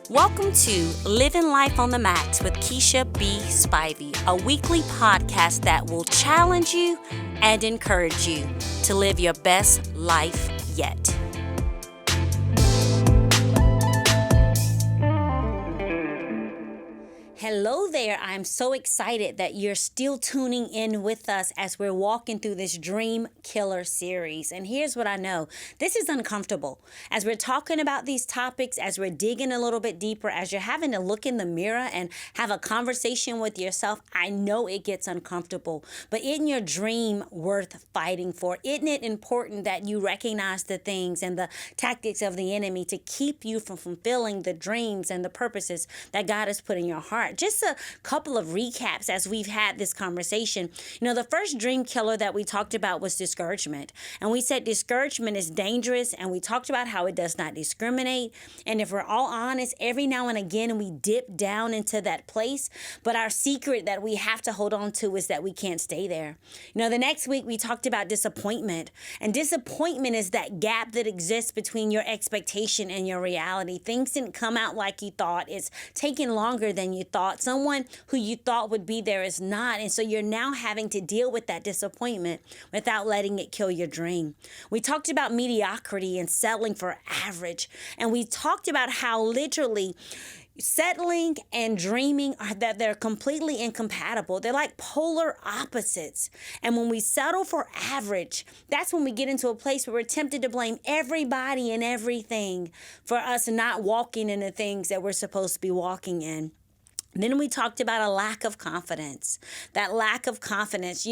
Welcome to Living Life on the Max with Keisha B. Spivey, a weekly podcast that will challenge you and encourage you to live your best life yet. Hello there. I'm so excited that you're still tuning in with us as we're walking through this Dream Killer series. And here's what I know. This is uncomfortable. As we're talking about these topics, as we're digging a little bit deeper, as you're having to look in the mirror and have a conversation with yourself, I know it gets uncomfortable. But isn't your dream worth fighting for? Isn't it important that you recognize the things and the tactics of the enemy to keep you from fulfilling the dreams and the purposes that God has put in your heart? Just a couple of recaps as we've had this conversation. The first dream killer that we talked about was discouragement. And we said discouragement is dangerous, and we talked about how it does not discriminate. And if we're all honest, every now and again we dip down into that place. But our secret that we have to hold on to is that we can't stay there. The next week we talked about disappointment. And disappointment is that gap that exists between your expectation and your reality. Things didn't come out like you thought. It's taking longer than you thought. Someone who you thought would be there is not. And so you're now having to deal with that disappointment without letting it kill your dream. We talked about mediocrity and settling for average. And we talked about how literally settling and dreaming that they're completely incompatible. They're like polar opposites. And when we settle for average, that's when we get into a place where we're tempted to blame everybody and everything for us not walking in the things that we're supposed to be walking in. Then we talked about a lack of confidence. That lack of confidence,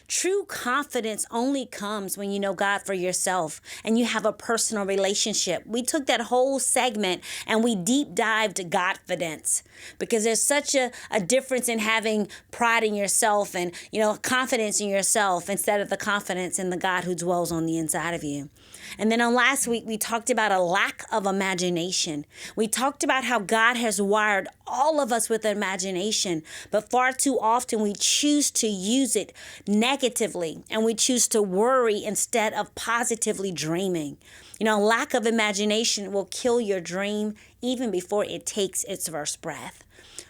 true confidence only comes when you know God for yourself and you have a personal relationship. We took that whole segment and we deep dived Godfidence because there's such a difference in having pride in yourself and, confidence in yourself instead of the confidence in the God who dwells on the inside of you. And then on last week, we talked about a lack of imagination. We talked about how God has wired all of us with imagination, but far too often we choose to use it negatively and we choose to worry instead of positively dreaming. Lack of imagination will kill your dream even before it takes its first breath.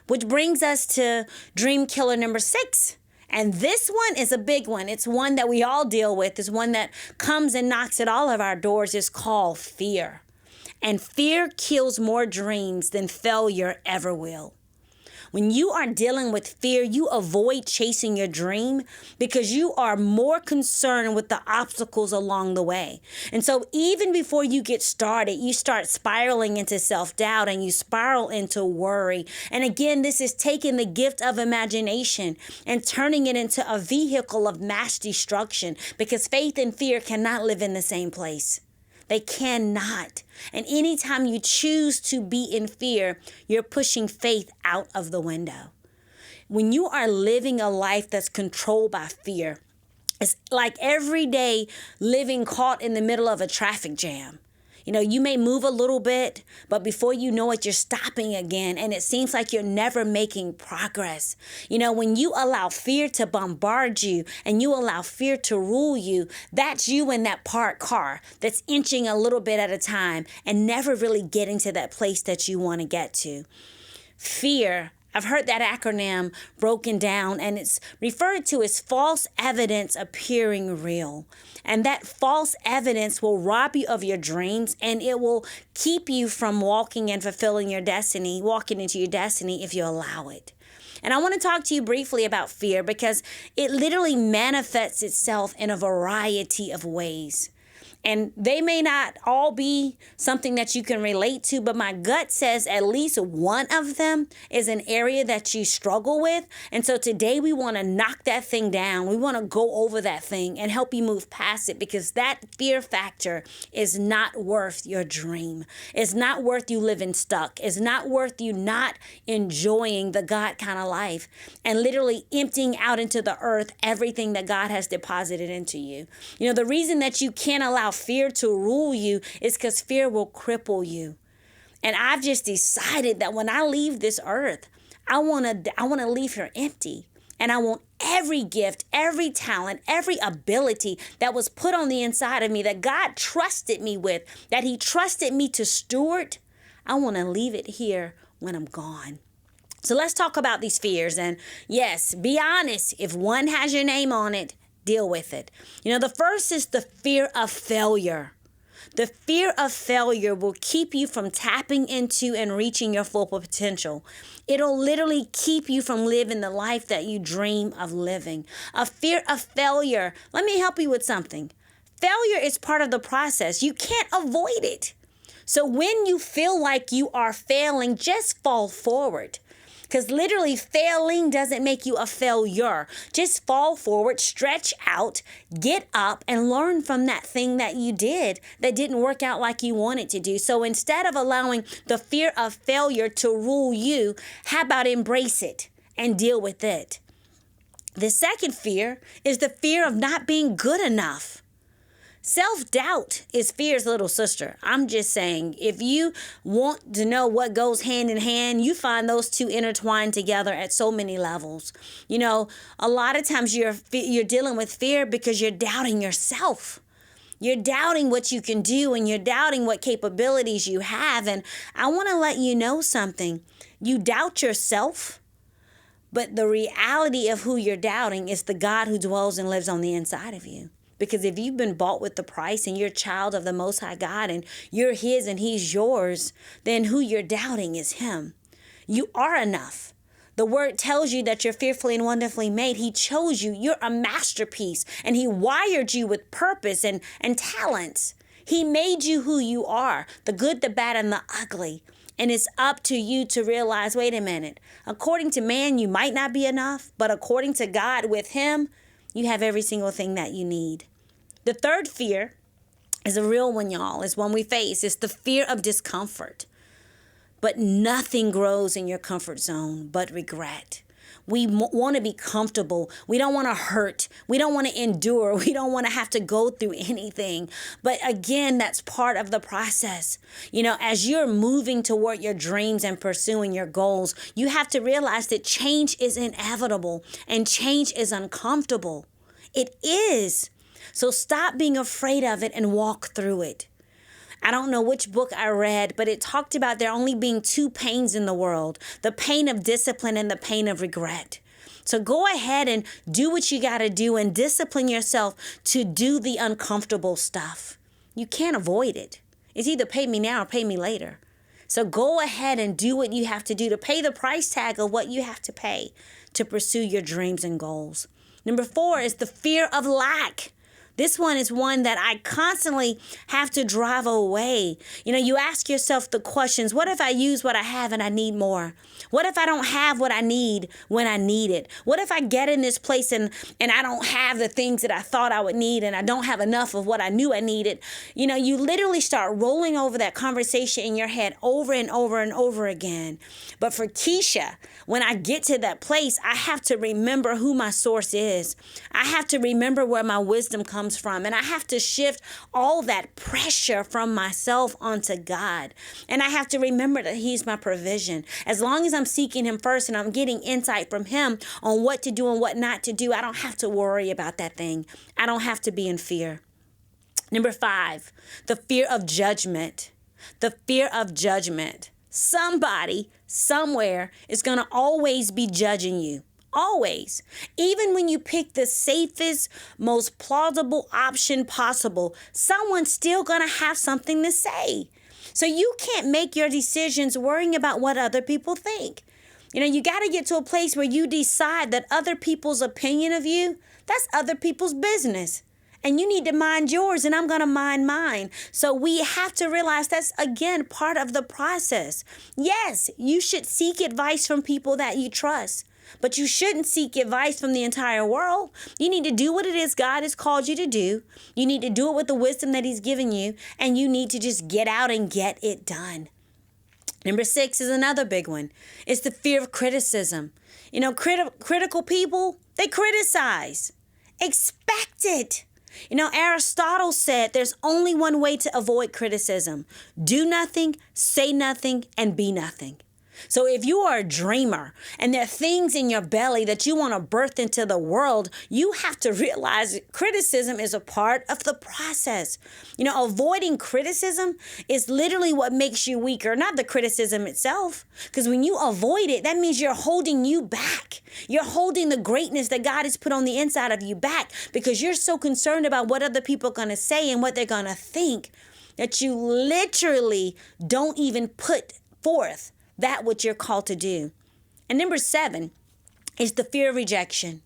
Which brings us to dream killer number 6. And this one is a big one. It's one that we all deal with. It's one that comes and knocks at all of our doors. It's called fear. And fear kills more dreams than failure ever will. When you are dealing with fear, you avoid chasing your dream because you are more concerned with the obstacles along the way. And so even before you get started, you start spiraling into self-doubt and you spiral into worry. And again, this is taking the gift of imagination and turning it into a vehicle of mass destruction because faith and fear cannot live in the same place. They cannot. And anytime you choose to be in fear, you're pushing faith out of the window. When you are living a life that's controlled by fear, it's like every day living caught in the middle of a traffic jam. You may move a little bit, but before you know it, you're stopping again. And it seems like you're never making progress. When you allow fear to bombard you and you allow fear to rule you, that's you in that parked car that's inching a little bit at a time and never really getting to that place that you want to get to. Fear, I've heard that acronym broken down, and it's referred to as false evidence appearing real. And that false evidence will rob you of your dreams, and it will keep you from walking and fulfilling your destiny, walking into your destiny if you allow it. And I want to talk to you briefly about fear because it literally manifests itself in a variety of ways. And they may not all be something that you can relate to, but my gut says at least one of them is an area that you struggle with. And so today we want to knock that thing down. We want to go over that thing and help you move past it because that fear factor is not worth your dream. It's not worth you living stuck. It's not worth you not enjoying the God kind of life and literally emptying out into the earth everything that God has deposited into you. The reason that you can't allow fear to rule you is because fear will cripple you. And I've just decided that when I leave this earth, I want to leave here empty. And I want every gift, every talent, every ability that was put on the inside of me that God trusted me with, that he trusted me to steward. I want to leave it here when I'm gone. So let's talk about these fears. And yes, be honest. If one has your name on it, deal with it. The first is the fear of failure. The fear of failure will keep you from tapping into and reaching your full potential. It'll literally keep you from living the life that you dream of living. A fear of failure. Let me help you with something. Failure is part of the process. You can't avoid it. So when you feel like you are failing, just fall forward. Because literally failing doesn't make you a failure. Just fall forward, stretch out, get up, and learn from that thing that you did that didn't work out like you wanted to do. So instead of allowing the fear of failure to rule you, how about embrace it and deal with it? The second fear is the fear of not being good enough. Self-doubt is fear's little sister. I'm just saying, if you want to know what goes hand in hand, you find those two intertwined together at so many levels. A lot of times you're dealing with fear because you're doubting yourself. You're doubting what you can do, and you're doubting what capabilities you have. And I want to let you know something. You doubt yourself, but the reality of who you're doubting is the God who dwells and lives on the inside of you. Because if you've been bought with the price and you're a child of the Most High God and you're His and He's yours, then who you're doubting is Him. You are enough. The word tells you that you're fearfully and wonderfully made. He chose you. You're a masterpiece, and He wired you with purpose and talents. He made you who you are, the good, the bad, and the ugly. And it's up to you to realize, wait a minute, according to man, you might not be enough, but according to God with Him, you have every single thing that you need. The third fear is a real one, y'all. It's one we face. It's the fear of discomfort. But nothing grows in your comfort zone but regret. We want to be comfortable. We don't want to hurt. We don't want to endure. We don't want to have to go through anything. But again, that's part of the process. As you're moving toward your dreams and pursuing your goals, you have to realize that change is inevitable and change is uncomfortable. It is. So stop being afraid of it and walk through it. I don't know which book I read, but it talked about there only being two pains in the world, the pain of discipline and the pain of regret. So go ahead and do what you got to do and discipline yourself to do the uncomfortable stuff. You can't avoid it. It's either pay me now or pay me later. So go ahead and do what you have to do to pay the price tag of what you have to pay to pursue your dreams and goals. Number 4 is the fear of lack. This one is one that I constantly have to drive away. You ask yourself the questions, what if I use what I have and I need more? What if I don't have what I need when I need it? What if I get in this place and I don't have the things that I thought I would need and I don't have enough of what I knew I needed? You literally start rolling over that conversation in your head over and over and over again. But for Keisha, when I get to that place, I have to remember who my source is. I have to remember where my wisdom comes from. And I have to shift all that pressure from myself onto God. And I have to remember that He's my provision. As long as I'm seeking Him first and I'm getting insight from Him on what to do and what not to do, I don't have to worry about that thing. I don't have to be in fear. Number 5, the fear of judgment. The fear of judgment. Somebody, somewhere is going to always be judging you. Always. Even when you pick the safest, most plausible option possible, someone's still going to have something to say. So you can't make your decisions worrying about what other people think. You got to get to a place where you decide that other people's opinion of you, that's other people's business. And you need to mind yours, and I'm going to mind mine. So we have to realize that's, again, part of the process. Yes, you should seek advice from people that you trust. But you shouldn't seek advice from the entire world. You need to do what it is God has called you to do. You need to do it with the wisdom that He's given you. And you need to just get out and get it done. Number 6 is another big one. It's the fear of criticism. Critical people, they criticize. Expect it. Aristotle said there's only one way to avoid criticism. Do nothing, say nothing, and be nothing. So if you are a dreamer and there are things in your belly that you want to birth into the world, you have to realize criticism is a part of the process. Avoiding criticism is literally what makes you weaker, not the criticism itself. Because when you avoid it, that means you're holding you back. You're holding the greatness that God has put on the inside of you back because you're so concerned about what other people are going to say and what they're going to think that you literally don't even put forth that what you're called to do. And number 7 is the fear of rejection.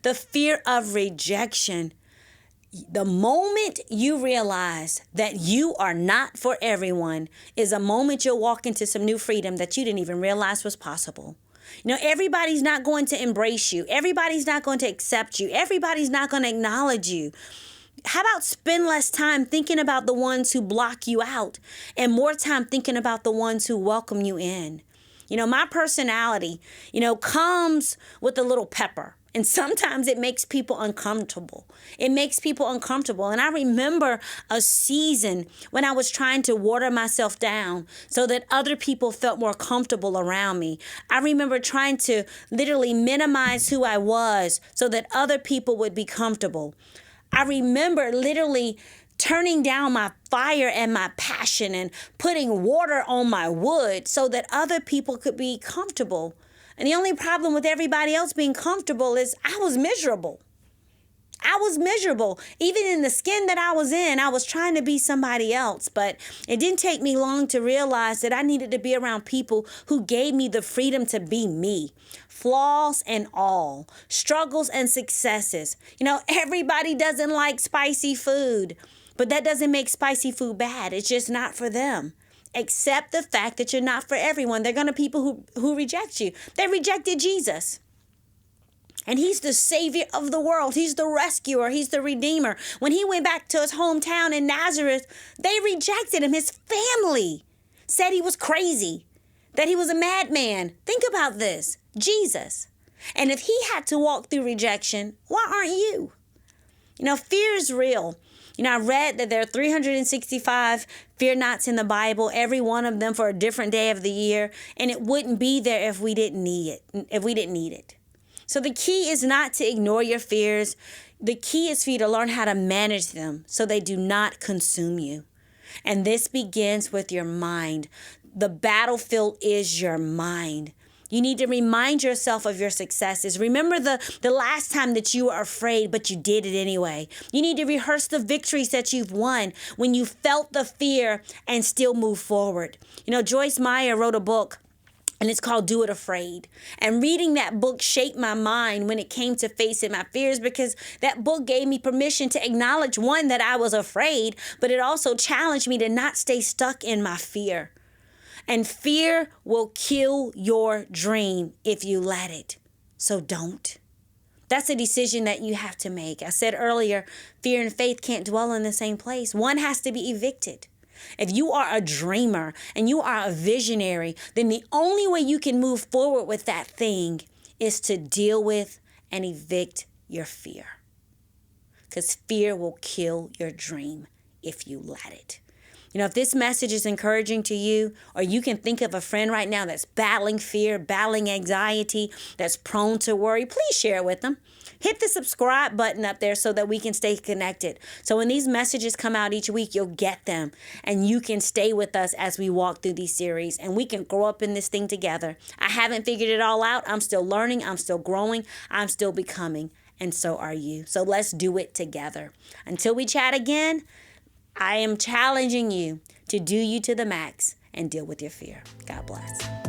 The fear of rejection. The moment you realize that you are not for everyone is a moment you'll walk into some new freedom that you didn't even realize was possible. Everybody's not going to embrace you. Everybody's not going to accept you. Everybody's not going to acknowledge you. How about spend less time thinking about the ones who block you out and more time thinking about the ones who welcome you in? My personality, comes with a little pepper. And sometimes it makes people uncomfortable. It makes people uncomfortable. And I remember a season when I was trying to water myself down so that other people felt more comfortable around me. I remember trying to literally minimize who I was so that other people would be comfortable. I remember literally turning down my fire and my passion and putting water on my wood so that other people could be comfortable. And the only problem with everybody else being comfortable is I was miserable. Even in the skin that I was in, I was trying to be somebody else. But it didn't take me long to realize that I needed to be around people who gave me the freedom to be me. Flaws and all, struggles and successes. Everybody doesn't like spicy food, but that doesn't make spicy food bad. It's just not for them. Accept the fact that you're not for everyone. They're going to be people who reject you. They rejected Jesus. And he's the savior of the world. He's the rescuer. He's the redeemer. When he went back to his hometown in Nazareth, they rejected him. His family said he was crazy, that he was a madman. Think about this. Jesus. And if he had to walk through rejection, why aren't you? Fear is real. I read that there are 365 fear nots in the Bible, every one of them for a different day of the year, and it wouldn't be there if we didn't need it. So the key is not to ignore your fears. The key is for you to learn how to manage them so they do not consume you. And this begins with your mind. The battlefield is your mind. You need to remind yourself of your successes. Remember the last time that you were afraid, but you did it anyway. You need to rehearse the victories that you've won when you felt the fear and still move forward. Joyce Meyer wrote a book, and it's called Do It Afraid. And reading that book shaped my mind when it came to facing my fears because that book gave me permission to acknowledge, one, that I was afraid, but it also challenged me to not stay stuck in my fear. And fear will kill your dream if you let it. So don't. That's a decision that you have to make. I said earlier, fear and faith can't dwell in the same place. One has to be evicted. If you are a dreamer and you are a visionary, then the only way you can move forward with that thing is to deal with and evict your fear. Because fear will kill your dream if you let it. If this message is encouraging to you, or you can think of a friend right now that's battling fear, battling anxiety, that's prone to worry, please share it with them. Hit the subscribe button up there so that we can stay connected. So when these messages come out each week, you'll get them and you can stay with us as we walk through these series and we can grow up in this thing together. I haven't figured it all out. I'm still learning. I'm still growing. I'm still becoming. And so are you. So let's do it together. Until we chat again, I am challenging you to do you to the max and deal with your fear. God bless.